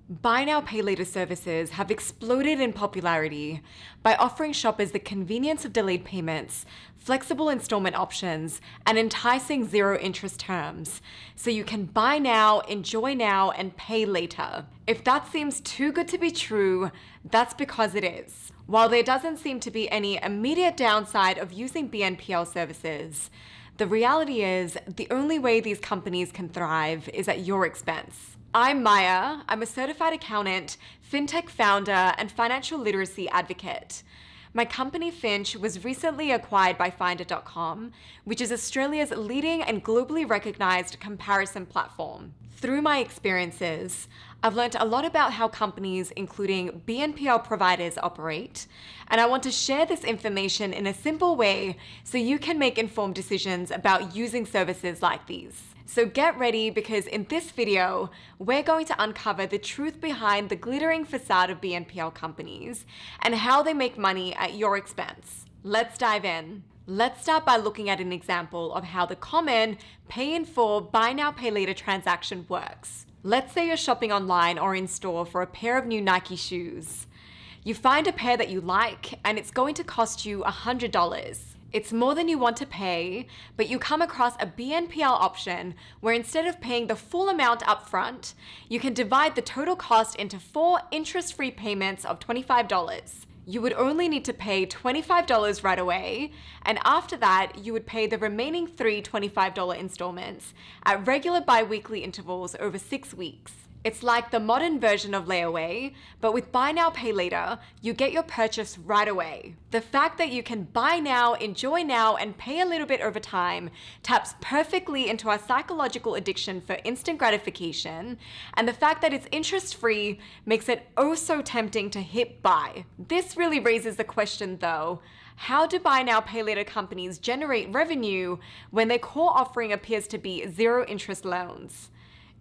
Buy now, pay later services have exploded in popularity by offering shoppers the convenience of delayed payments, flexible installment options, and enticing zero-interest terms, so you can buy now, enjoy now, and pay later. If that seems too good to be true, that's because it is. While there doesn't seem to be any immediate downside of using BNPL services, the reality is the only way these companies can thrive is at your expense. I'm Maya. I'm a certified accountant, fintech founder, and financial literacy advocate. My company Finch was recently acquired by Finder.com, which is Australia's leading and globally recognized comparison platform. Through my experiences, I've learned a lot about how companies, including BNPL providers, operate, and I want to share this information in a simple way so you can make informed decisions about using services like these. So get ready, because in this video, we're going to uncover the truth behind the glittering facade of BNPL companies and how they make money at your expense. Let's dive in. Let's start by looking at an example of how the common pay in full, buy now, pay later transaction works. Let's say you're shopping online or in store for a pair of new Nike shoes. You find a pair that you like and it's going to cost you $100. It's more than you want to pay, but you come across a BNPL option where instead of paying the full amount upfront, you can divide the total cost into 4 interest-free payments of $25. You would only need to pay $25 right away, and after that, you would pay the remaining 3 $25 installments at regular bi-weekly intervals over 6 weeks. It's like the modern version of layaway, but with buy now, pay later, you get your purchase right away. The fact that you can buy now, enjoy now, and pay a little bit over time taps perfectly into our psychological addiction for instant gratification, and the fact that it's interest-free makes it oh so tempting to hit buy. This really raises the question though, how do buy now, pay later companies generate revenue when their core offering appears to be zero-interest loans?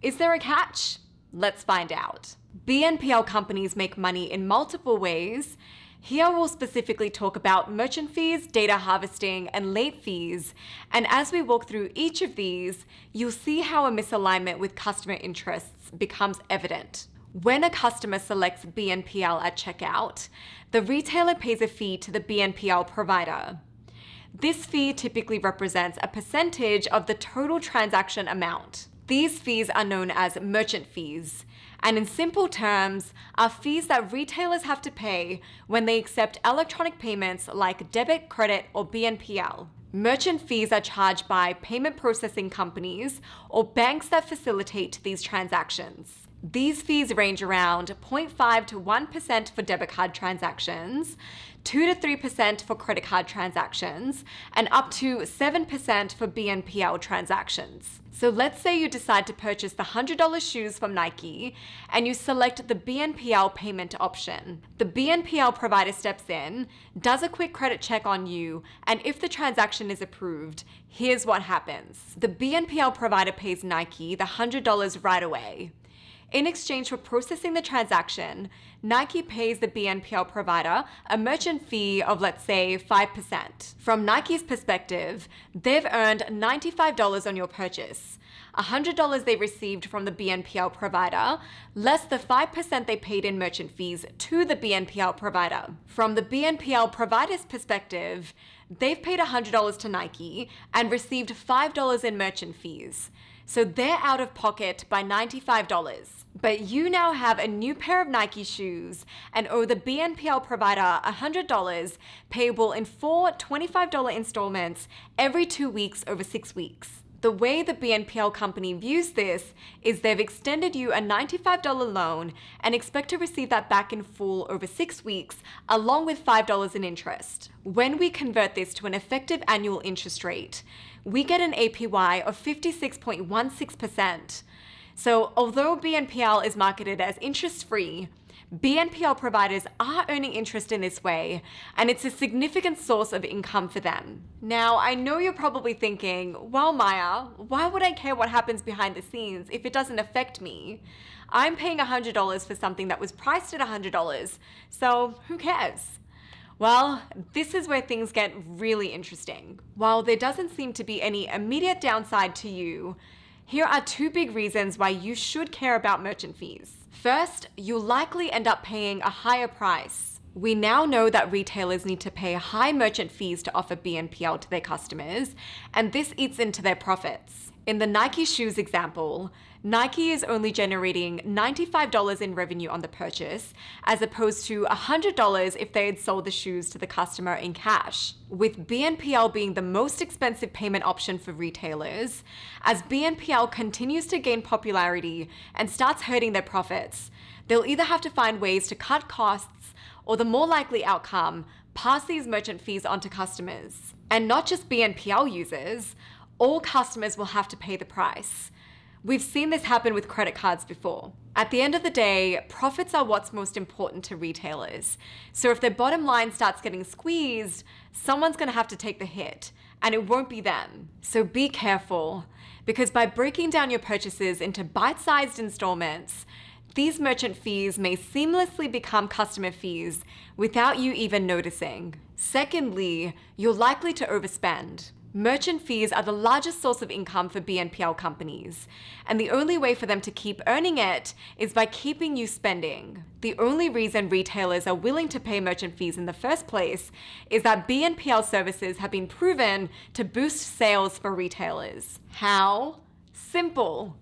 Is there a catch? Let's find out. BNPL companies make money in multiple ways. Here we'll specifically talk about merchant fees, data harvesting, and late fees. And as we walk through each of these, you'll see how a misalignment with customer interests becomes evident. When a customer selects BNPL at checkout, the retailer pays a fee to the BNPL provider. This fee typically represents a percentage of the total transaction amount. These fees are known as merchant fees, and in simple terms, are fees that retailers have to pay when they accept electronic payments like debit, credit, or BNPL. Merchant fees are charged by payment processing companies or banks that facilitate these transactions. These fees range around 0.5 to 1% for debit card transactions, 2 to 3% for credit card transactions, and up to 7% for BNPL transactions. So let's say you decide to purchase the $100 shoes from Nike and you select the BNPL payment option. The BNPL provider steps in, does a quick credit check on you, and if the transaction is approved, here's what happens. The BNPL provider pays Nike the $100 right away. In exchange for processing the transaction, Nike pays the BNPL provider a merchant fee of, let's say, 5%. From Nike's perspective, they've earned $95 on your purchase, $100 they received from the BNPL provider, less the 5% they paid in merchant fees to the BNPL provider. From the BNPL provider's perspective, they've paid $100 to Nike and received $5 in merchant fees. So they're out of pocket by $95. But you now have a new pair of Nike shoes and owe the BNPL provider $100 payable in 4 $25 installments every 2 weeks over 6 weeks. The way the BNPL company views this is they've extended you a $95 loan and expect to receive that back in full over 6 weeks, along with $5 in interest. When we convert this to an effective annual interest rate, we get an APY of 56.16%. So although BNPL is marketed as interest-free, BNPL providers are earning interest in this way, and it's a significant source of income for them. Now, I know you're probably thinking, well, Maya, why would I care what happens behind the scenes if it doesn't affect me? I'm paying $100 for something that was priced at $100, so who cares? Well, this is where things get really interesting. While there doesn't seem to be any immediate downside to you, here are 2 big reasons why you should care about merchant fees. First, you'll likely end up paying a higher price. We now know that retailers need to pay high merchant fees to offer BNPL to their customers, and this eats into their profits. In the Nike shoes example, Nike is only generating $95 in revenue on the purchase, as opposed to $100 if they had sold the shoes to the customer in cash. With BNPL being the most expensive payment option for retailers, as BNPL continues to gain popularity and starts hurting their profits, they'll either have to find ways to cut costs, or the more likely outcome, pass these merchant fees on to customers. And not just BNPL users, all customers will have to pay the price. We've seen this happen with credit cards before. At the end of the day, profits are what's most important to retailers. So if their bottom line starts getting squeezed, someone's going to have to take the hit, and it won't be them. So be careful, because by breaking down your purchases into bite-sized installments, these merchant fees may seamlessly become customer fees without you even noticing. Secondly, you're likely to overspend. Merchant fees are the largest source of income for BNPL companies, and the only way for them to keep earning it is by keeping you spending. The only reason retailers are willing to pay merchant fees in the first place is that BNPL services have been proven to boost sales for retailers. How? Simple.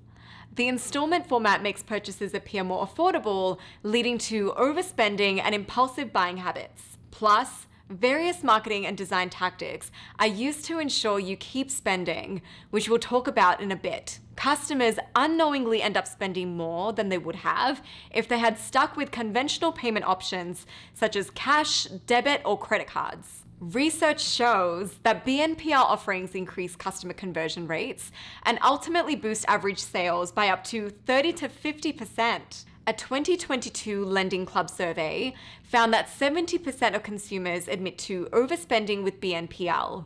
The installment format makes purchases appear more affordable, leading to overspending and impulsive buying habits. Plus, various marketing and design tactics are used to ensure you keep spending, which we'll talk about in a bit. Customers unknowingly end up spending more than they would have if they had stuck with conventional payment options such as cash, debit, or credit cards. Research shows that BNPL offerings increase customer conversion rates and ultimately boost average sales by up to 30 to 50%. A 2022 Lending Club survey found that 70% of consumers admit to overspending with BNPL.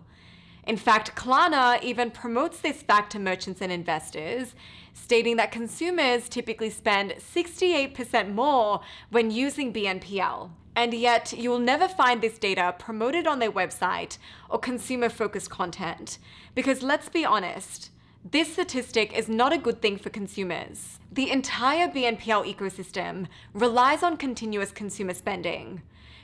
In fact, Klarna even promotes this fact to merchants and investors, stating that consumers typically spend 68% more when using BNPL. And yet, you'll never find this data promoted on their website or consumer-focused content, because let's be honest, this statistic is not a good thing for consumers. The entire BNPL ecosystem relies on continuous consumer spending.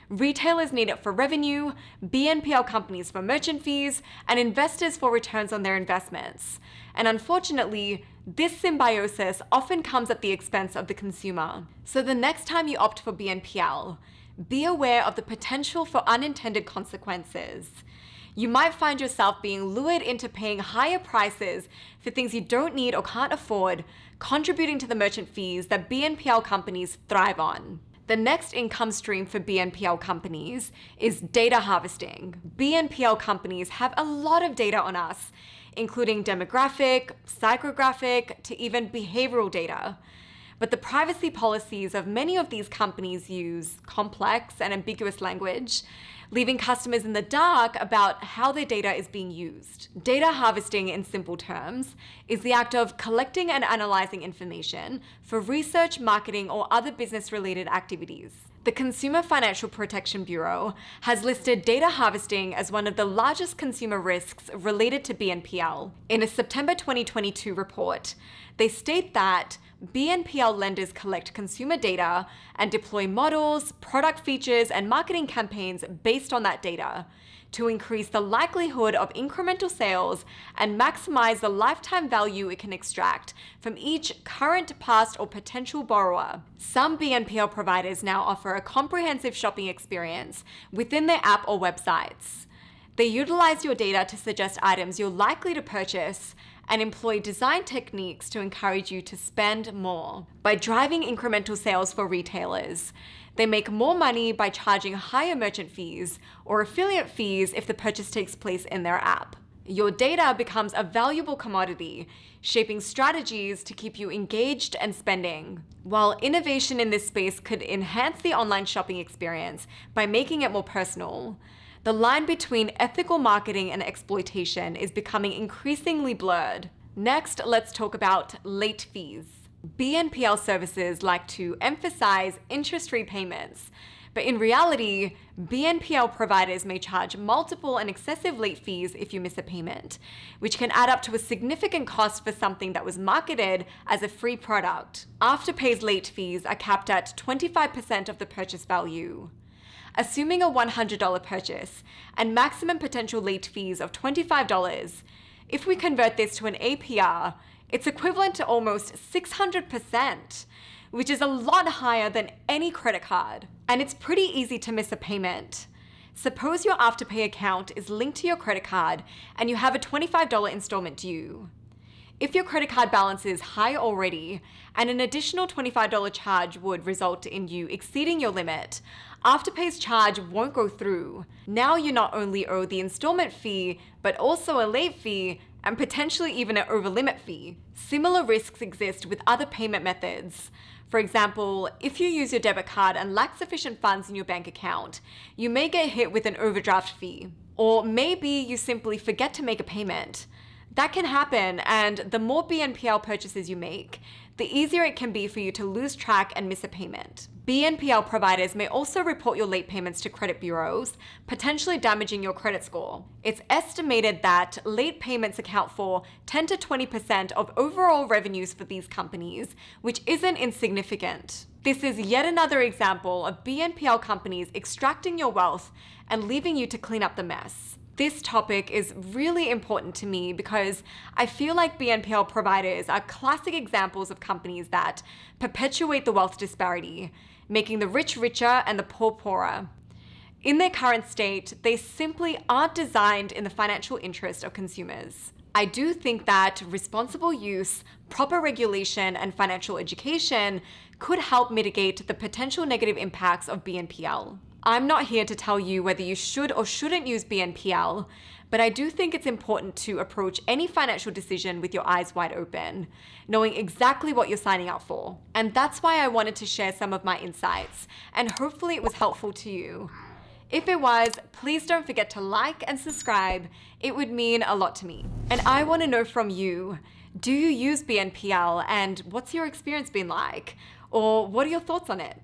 Retailers need it for revenue, BNPL companies for merchant fees, and investors for returns on their investments. And unfortunately, this symbiosis often comes at the expense of the consumer. So the next time you opt for BNPL, be aware of the potential for unintended consequences. You might find yourself being lured into paying higher prices for things you don't need or can't afford, contributing to the merchant fees that BNPL companies thrive on. The next income stream for BNPL companies is data harvesting. BNPL companies have a lot of data on us, including demographic, psychographic, to even behavioral data. But the privacy policies of many of these companies use complex and ambiguous language, leaving customers in the dark about how their data is being used. Data harvesting, in simple terms, is the act of collecting and analyzing information for research, marketing, or other business-related activities. The Consumer Financial Protection Bureau has listed data harvesting as one of the largest consumer risks related to BNPL. In a September 2022 report, they state that BNPL lenders collect consumer data and deploy models, product features, and marketing campaigns based on that data to increase the likelihood of incremental sales and maximize the lifetime value it can extract from each current, past, or potential borrower. Some BNPL providers now offer a comprehensive shopping experience within their app or websites. They utilize your data to suggest items you're likely to purchase and employ design techniques to encourage you to spend more. By driving incremental sales for retailers, they make more money by charging higher merchant fees or affiliate fees if the purchase takes place in their app. Your data becomes a valuable commodity, shaping strategies to keep you engaged and spending. While innovation in this space could enhance the online shopping experience by making it more personal, the line between ethical marketing and exploitation is becoming increasingly blurred. Next, let's talk about late fees. BNPL services like to emphasize interest-free payments, But in reality, BNPL providers may charge multiple and excessive late fees if you miss a payment, which can add up to a significant cost for something that was marketed as a free product. Afterpay's late fees are capped at 25% of the purchase value. Assuming a $100 purchase and maximum potential late fees of $25, if we convert this to an APR, it's equivalent to almost 600%, which is a lot higher than any credit card. And it's pretty easy to miss a payment. Suppose your Afterpay account is linked to your credit card and you have a $25 installment due. If your credit card balance is high already and an additional $25 charge would result in you exceeding your limit, Afterpay's charge won't go through. Now you not only owe the installment fee, but also a late fee and potentially even an over-limit fee. Similar risks exist with other payment methods. For example, if you use your debit card and lack sufficient funds in your bank account, you may get hit with an overdraft fee. Or maybe you simply forget to make a payment. That can happen, and the more BNPL purchases you make, the easier it can be for you to lose track and miss a payment. BNPL providers may also report your late payments to credit bureaus, potentially damaging your credit score. It's estimated that late payments account for 10 to 20% of overall revenues for these companies, which isn't insignificant. This is yet another example of BNPL companies extracting your wealth and leaving you to clean up the mess. This topic is really important to me because I feel like BNPL providers are classic examples of companies that perpetuate the wealth disparity, making the rich richer and the poor poorer. In their current state, they simply aren't designed in the financial interest of consumers. I do think that responsible use, proper regulation, and financial education could help mitigate the potential negative impacts of BNPL. I'm not here to tell you whether you should or shouldn't use BNPL, but I do think it's important to approach any financial decision with your eyes wide open, knowing exactly what you're signing up for. And that's why I wanted to share some of my insights, and hopefully it was helpful to you. If it was, please don't forget to like and subscribe. It would mean a lot to me. And I want to know from you, do you use BNPL and what's your experience been like? Or what are your thoughts on it?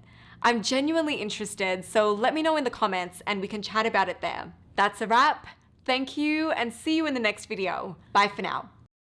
I'm genuinely interested, so let me know in the comments and we can chat about it there. That's a wrap. Thank you and see you in the next video. Bye for now.